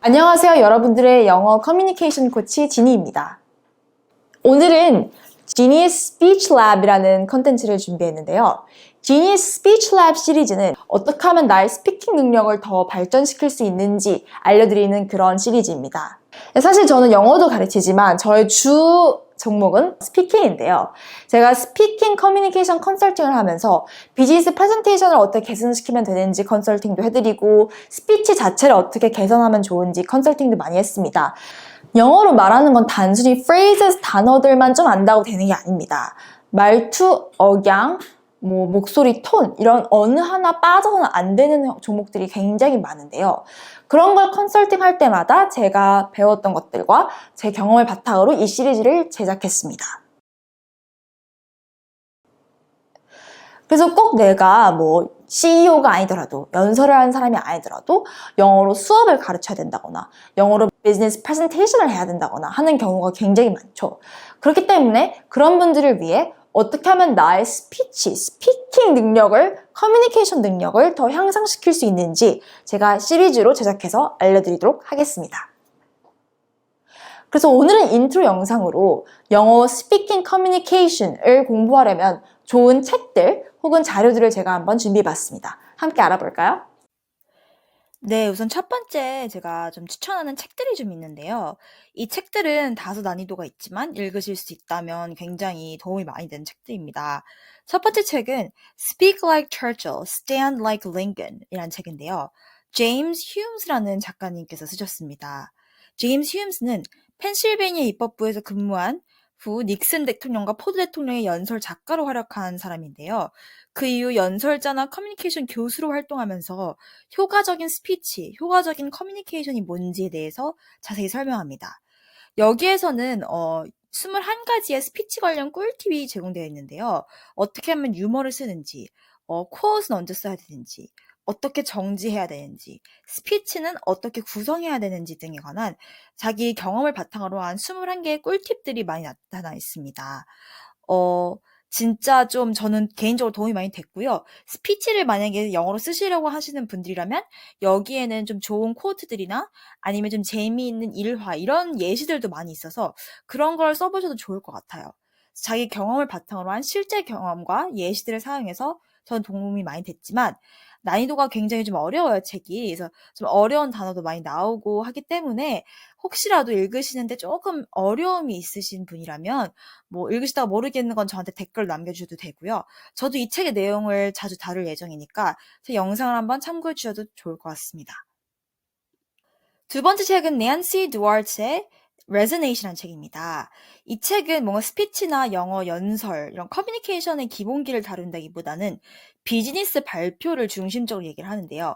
안녕하세요. 여러분들의 영어 커뮤니케이션 코치 지니입니다. 오늘은 Genius Speech Lab이라는 컨텐츠를 준비했는데요. Genius Speech Lab 시리즈는 어떻게 하면 나의 스피킹 능력을 더 발전시킬 수 있는지 알려드리는 그런 시리즈입니다. 사실 저는 영어도 가르치지만 저의 주 종목은 스피킹인데요. 제가 스피킹 커뮤니케이션 컨설팅을 하면서 비즈니스 프레젠테이션을 어떻게 개선시키면 되는지 컨설팅도 해드리고 스피치 자체를 어떻게 개선하면 좋은지 컨설팅도 많이 했습니다. 영어로 말하는 건 단순히 phrases, 단어들만 좀 안다고 되는 게 아닙니다. 말투, 억양, 목소리 톤 이런 어느 하나 빠져서는 안 되는 종목들이 굉장히 많은데요. 그런 걸 컨설팅 할 때마다 제가 배웠던 것들과 제 경험을 바탕으로 이 시리즈를 제작했습니다. 그래서 꼭 내가 CEO가 아니더라도 연설을 하는 사람이 아니더라도 영어로 수업을 가르쳐야 된다거나 영어로 비즈니스 프레젠테이션을 해야 된다거나 하는 경우가 굉장히 많죠. 그렇기 때문에 그런 분들을 위해 어떻게 하면 나의 스피킹 능력을, 커뮤니케이션 능력을 더 향상시킬 수 있는지 제가 시리즈로 제작해서 알려드리도록 하겠습니다. 그래서 오늘은 인트로 영상으로 영어 스피킹 커뮤니케이션을 공부하려면 좋은 책들 혹은 자료들을 제가 한번 준비해봤습니다. 함께 알아볼까요? 네, 우선 첫 번째 제가 좀 추천하는 책들이 좀 있는데요. 이 책들은 다소 난이도가 있지만 읽으실 수 있다면 굉장히 도움이 많이 되는 책들입니다. 첫 번째 책은 Speak Like Churchill, Stand Like Lincoln 이란 책인데요. 제임스 휴임스라는 작가님께서 쓰셨습니다. 제임스 휴임스는 펜실베이니아 입법부에서 근무한 후 닉슨 대통령과 포드 대통령의 연설 작가로 활약한 사람인데요. 그 이후 연설자나 커뮤니케이션 교수로 활동하면서 효과적인 스피치, 효과적인 커뮤니케이션이 뭔지에 대해서 자세히 설명합니다. 여기에서는 21가지의 스피치 관련 꿀팁이 제공되어 있는데요. 어떻게 하면 유머를 쓰는지, 퀘어는 언제 써야 되는지, 어떻게 정지해야 되는지, 스피치는 어떻게 구성해야 되는지 등에 관한 자기 경험을 바탕으로 한 21개의 꿀팁들이 많이 나타나 있습니다. 진짜 좀 저는 개인적으로 도움이 많이 됐고요. 스피치를 만약에 영어로 쓰시려고 하시는 분들이라면 여기에는 좀 좋은 코트들이나 아니면 좀 재미있는 일화 이런 예시들도 많이 있어서 그런 걸 써보셔도 좋을 것 같아요. 자기 경험을 바탕으로 한 실제 경험과 예시들을 사용해서 전 도움이 많이 됐지만 난이도가 굉장히 좀 어려워요, 책이. 그래서 좀 어려운 단어도 많이 나오고 하기 때문에 혹시라도 읽으시는데 조금 어려움이 있으신 분이라면 읽으시다가 모르겠는 건 저한테 댓글 남겨주셔도 되고요. 저도 이 책의 내용을 자주 다룰 예정이니까 제 영상을 한번 참고해 주셔도 좋을 것 같습니다. 두 번째 책은 낸시 두아르트의 Resonate이라는 책입니다. 이 책은 뭔가 스피치나 영어 연설, 이런 커뮤니케이션의 기본기를 다룬다기보다는 비즈니스 발표를 중심적으로 얘기를 하는데요.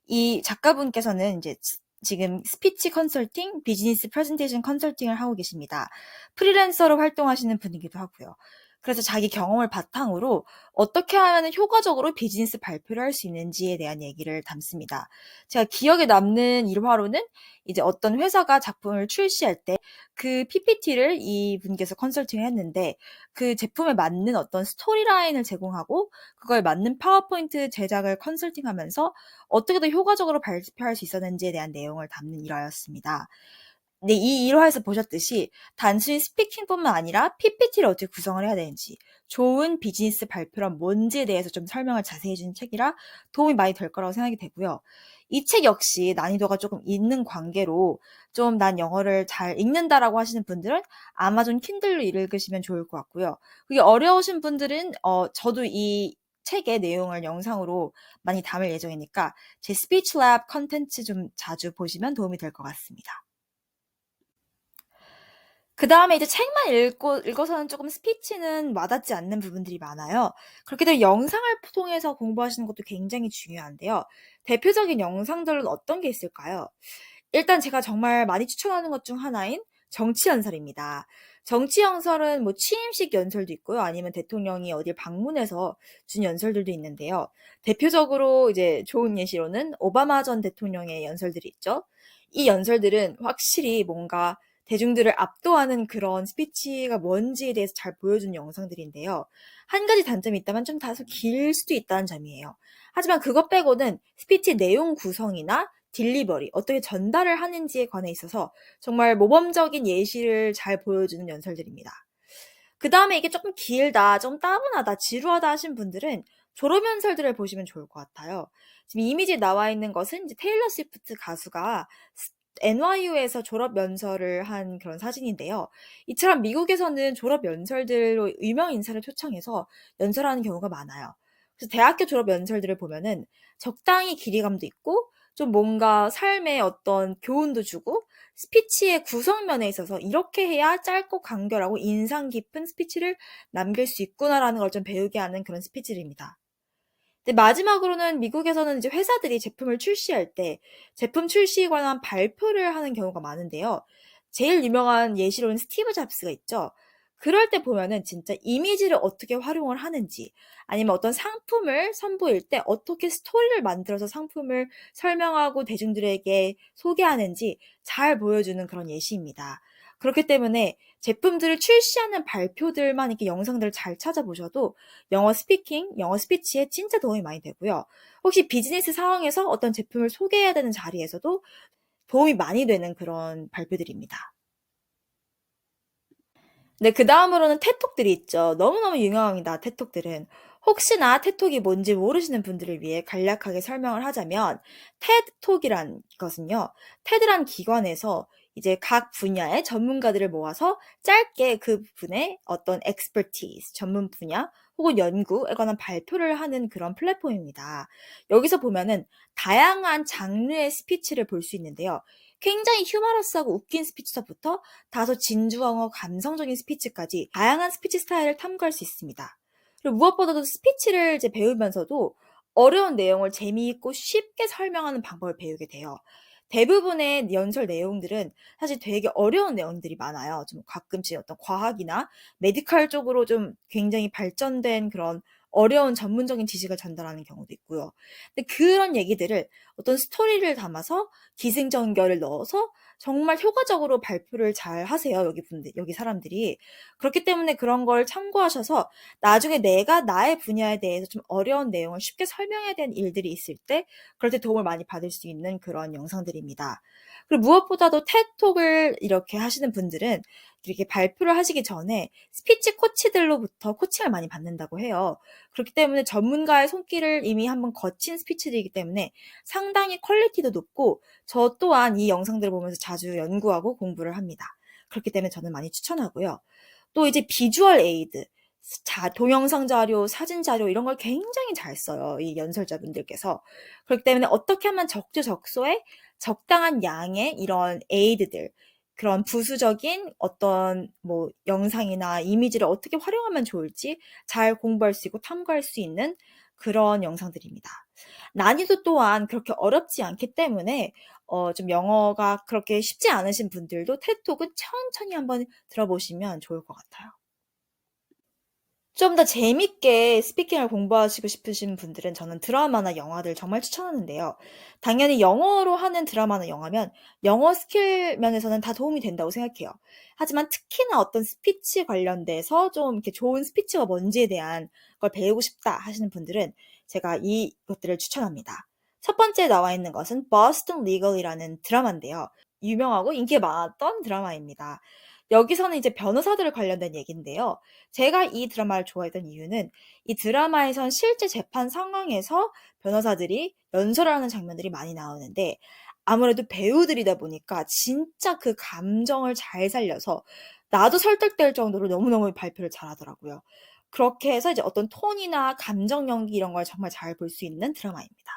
이 작가분께서는 이제 지금 스피치 컨설팅, 비즈니스 프레젠테이션 컨설팅을 하고 계십니다. 프리랜서로 활동하시는 분이기도 하고요. 그래서 자기 경험을 바탕으로 어떻게 하면 효과적으로 비즈니스 발표를 할 수 있는지에 대한 얘기를 담습니다. 제가 기억에 남는 일화로는 이제 어떤 회사가 작품을 출시할 때 그 PPT를 이분께서 컨설팅을 했는데 그 제품에 맞는 어떤 스토리라인을 제공하고 그거에 맞는 파워포인트 제작을 컨설팅하면서 어떻게 더 효과적으로 발표할 수 있었는지에 대한 내용을 담는 일화였습니다. 네, 이 일화에서 보셨듯이 단순히 스피킹뿐만 아니라 PPT를 어떻게 구성을 해야 되는지, 좋은 비즈니스 발표란 뭔지에 대해서 좀 설명을 자세히 해준 책이라 도움이 많이 될 거라고 생각이 되고요. 이 책 역시 난이도가 조금 있는 관계로 좀 난 영어를 잘 읽는다라고 하시는 분들은 아마존 킨들로 읽으시면 좋을 것 같고요. 그게 어려우신 분들은 저도 이 책의 내용을 영상으로 많이 담을 예정이니까 제 스피치 랩 컨텐츠 좀 자주 보시면 도움이 될 것 같습니다. 그 다음에 이제 책만 읽어서는 조금 스피치는 와닿지 않는 부분들이 많아요. 그렇게 되면 영상을 통해서 공부하시는 것도 굉장히 중요한데요. 대표적인 영상들은 어떤 게 있을까요? 일단 제가 정말 많이 추천하는 것 중 하나인 정치 연설입니다. 정치 연설은 취임식 연설도 있고요. 아니면 대통령이 어딜 방문해서 준 연설들도 있는데요. 대표적으로 이제 좋은 예시로는 오바마 전 대통령의 연설들이 있죠. 이 연설들은 확실히 뭔가 대중들을 압도하는 그런 스피치가 뭔지에 대해서 잘 보여준 영상들인데요. 한 가지 단점이 있다면 좀 다소 길 수도 있다는 점이에요. 하지만 그것 빼고는 스피치 내용 구성이나 딜리버리, 어떻게 전달을 하는지에 관해 있어서 정말 모범적인 예시를 잘 보여주는 연설들입니다. 그 다음에 이게 조금 길다, 좀 따분하다, 지루하다 하신 분들은 졸업연설들을 보시면 좋을 것 같아요. 지금 이미지에 나와 있는 것은 이제 테일러 스위프트 가수가 NYU에서 졸업연설을 한 그런 사진인데요. 이처럼 미국에서는 졸업연설들로 유명 인사를 초청해서 연설하는 경우가 많아요. 그래서 대학교 졸업연설들을 보면은 적당히 길이감도 있고 좀 뭔가 삶의 어떤 교훈도 주고 스피치의 구성면에 있어서 이렇게 해야 짧고 간결하고 인상 깊은 스피치를 남길 수 있구나라는 걸 좀 배우게 하는 그런 스피치들입니다. 근데 마지막으로는 미국에서는 이제 회사들이 제품을 출시할 때 제품 출시에 관한 발표를 하는 경우가 많은데요. 제일 유명한 예시로는 스티브 잡스가 있죠. 그럴 때 보면은 진짜 이미지를 어떻게 활용을 하는지 아니면 어떤 상품을 선보일 때 어떻게 스토리를 만들어서 상품을 설명하고 대중들에게 소개하는지 잘 보여주는 그런 예시입니다. 그렇기 때문에 제품들을 출시하는 발표들만 이렇게 영상들을 잘 찾아보셔도 영어 스피킹, 영어 스피치에 진짜 도움이 많이 되고요. 혹시 비즈니스 상황에서 어떤 제품을 소개해야 되는 자리에서도 도움이 많이 되는 그런 발표들입니다. 네, 그 다음으로는 테톡들이 있죠. 너무너무 유명합니다, 테톡들은. 혹시나 테톡이 뭔지 모르시는 분들을 위해 간략하게 설명을 하자면, 테드톡이란 것은요, 테드란 기관에서 이제 각 분야의 전문가들을 모아서 짧게 그 분의 어떤 expertise, 전문 분야 혹은 연구에 관한 발표를 하는 그런 플랫폼입니다. 여기서 보면은 다양한 장르의 스피치를 볼 수 있는데요. 굉장히 휴머러스하고 웃긴 스피치서부터 다소 진중하고 감성적인 스피치까지 다양한 스피치 스타일을 탐구할 수 있습니다. 그리고 무엇보다도 스피치를 이제 배우면서도 어려운 내용을 재미있고 쉽게 설명하는 방법을 배우게 돼요. 대부분의 연설 내용들은 사실 되게 어려운 내용들이 많아요. 좀 가끔씩 어떤 과학이나 메디컬 쪽으로 좀 굉장히 발전된 그런 어려운 전문적인 지식을 전달하는 경우도 있고요. 근데 그런 얘기들을 어떤 스토리를 담아서 기승전결을 넣어서 정말 효과적으로 발표를 잘 하세요. 여기 사람들이. 그렇기 때문에 그런 걸 참고하셔서 나중에 내가 나의 분야에 대해서 좀 어려운 내용을 쉽게 설명해야 되는 일들이 있을 때 그럴 때 도움을 많이 받을 수 있는 그런 영상들입니다. 그리고 무엇보다도 테톡을 이렇게 하시는 분들은 이렇게 발표를 하시기 전에 스피치 코치들로부터 코칭을 많이 받는다고 해요. 그렇기 때문에 전문가의 손길을 이미 한번 거친 스피치들이기 때문에 상당히 퀄리티도 높고 저 또한 이 영상들을 보면서 자주 연구하고 공부를 합니다. 그렇기 때문에 저는 많이 추천하고요. 또 이제 비주얼 에이드, 동영상 자료, 사진 자료 이런 걸 굉장히 잘 써요. 이 연설자분들께서. 그렇기 때문에 어떻게 하면 적재적소에 적당한 양의 이런 에이드들, 그런 부수적인 어떤 뭐 영상이나 이미지를 어떻게 활용하면 좋을지 잘 공부할 수 있고 탐구할 수 있는 그런 영상들입니다. 난이도 또한 그렇게 어렵지 않기 때문에 좀 영어가 그렇게 쉽지 않으신 분들도 테톡은 천천히 한번 들어보시면 좋을 것 같아요. 좀 더 재밌게 스피킹을 공부하시고 싶으신 분들은 저는 드라마나 영화들 정말 추천하는데요. 당연히 영어로 하는 드라마나 영화면 영어 스킬 면에서는 다 도움이 된다고 생각해요. 하지만 특히나 어떤 스피치 관련돼서 좀 이렇게 좋은 스피치가 뭔지에 대한 걸 배우고 싶다 하시는 분들은 제가 이것들을 추천합니다. 첫 번째 나와 있는 것은 Boston Legal이라는 드라마인데요. 유명하고 인기 많았던 드라마입니다. 여기서는 이제 변호사들 관련된 얘기인데요. 제가 이 드라마를 좋아했던 이유는 이 드라마에선 실제 재판 상황에서 변호사들이 연설을 하는 장면들이 많이 나오는데 아무래도 배우들이다 보니까 진짜 그 감정을 잘 살려서 나도 설득될 정도로 너무너무 발표를 잘하더라고요. 그렇게 해서 이제 어떤 톤이나 감정 연기 이런 걸 정말 잘 볼 수 있는 드라마입니다.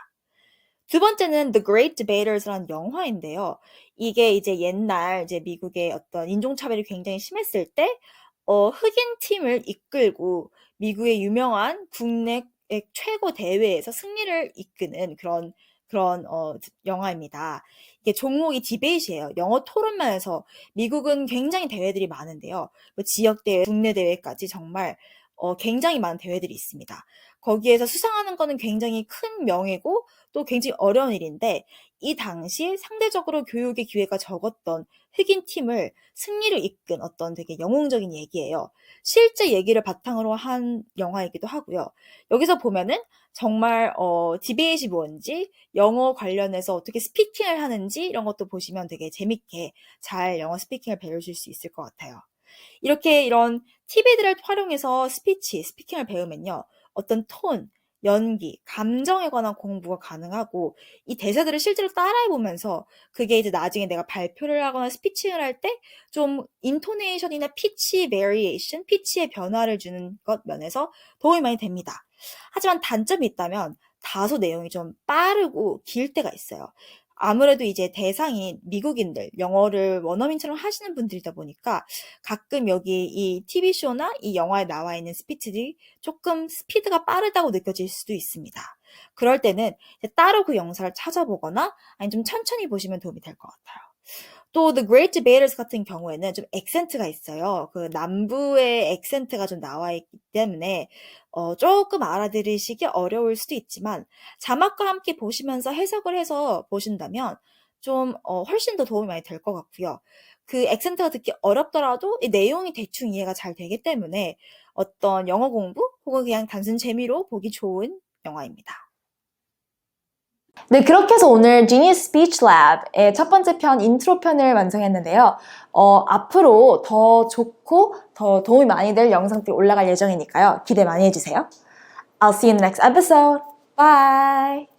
두 번째는 The Great Debators라는 영화인데요. 이게 이제 옛날 이제 미국의 어떤 인종차별이 굉장히 심했을 때 흑인 팀을 이끌고 미국의 유명한 국내 최고 대회에서 승리를 이끄는 그런 영화입니다. 이게 종목이 디베이트예요. 영어 토론만에서 미국은 굉장히 대회들이 많은데요. 뭐 지역 대회, 국내 대회까지 정말 굉장히 많은 대회들이 있습니다. 거기에서 수상하는 거는 굉장히 큰 명예고 또 굉장히 어려운 일인데 이 당시 상대적으로 교육의 기회가 적었던 흑인 팀을 승리를 이끈 어떤 되게 영웅적인 얘기예요. 실제 얘기를 바탕으로 한 영화이기도 하고요. 여기서 보면은 정말 디베이트이 뭔지, 영어 관련해서 어떻게 스피킹을 하는지 이런 것도 보시면 되게 재밌게 잘 영어 스피킹을 배우실 수 있을 것 같아요. 이렇게 이런 TV들을 활용해서 스피킹을 배우면요. 어떤 톤, 연기, 감정에 관한 공부가 가능하고 이 대사들을 실제로 따라해보면서 그게 이제 나중에 내가 발표를 하거나 스피칭을 할 때 좀 인토네이션이나 피치 베리에이션, 피치의 변화를 주는 것 면에서 도움이 많이 됩니다. 하지만 단점이 있다면 다소 내용이 좀 빠르고 길 때가 있어요. 아무래도 이제 대상이 미국인들, 영어를 원어민처럼 하시는 분들이다 보니까 가끔 여기 이 TV쇼나 이 영화에 나와 있는 스피치들이 조금 스피드가 빠르다고 느껴질 수도 있습니다. 그럴 때는 따로 그 영상을 찾아보거나 아니면 좀 천천히 보시면 도움이 될 것 같아요. 또 The Great Debaters 같은 경우에는 좀 액센트가 있어요. 그 남부의 액센트가 좀 나와 있기 때문에 조금 알아들으시기 어려울 수도 있지만 자막과 함께 보시면서 해석을 해서 보신다면 좀 훨씬 더 도움이 많이 될 것 같고요. 그 액센트가 듣기 어렵더라도 이 내용이 대충 이해가 잘 되기 때문에 어떤 영어 공부 혹은 그냥 단순 재미로 보기 좋은 영화입니다. 네, 그렇게 해서 오늘 Genius Speech Lab의 첫 번째 편, 인트로 편을 완성했는데요. 앞으로 더 좋고 더 도움이 많이 될 영상들이 올라갈 예정이니까요. 기대 많이 해주세요. I'll see you in the next episode. Bye!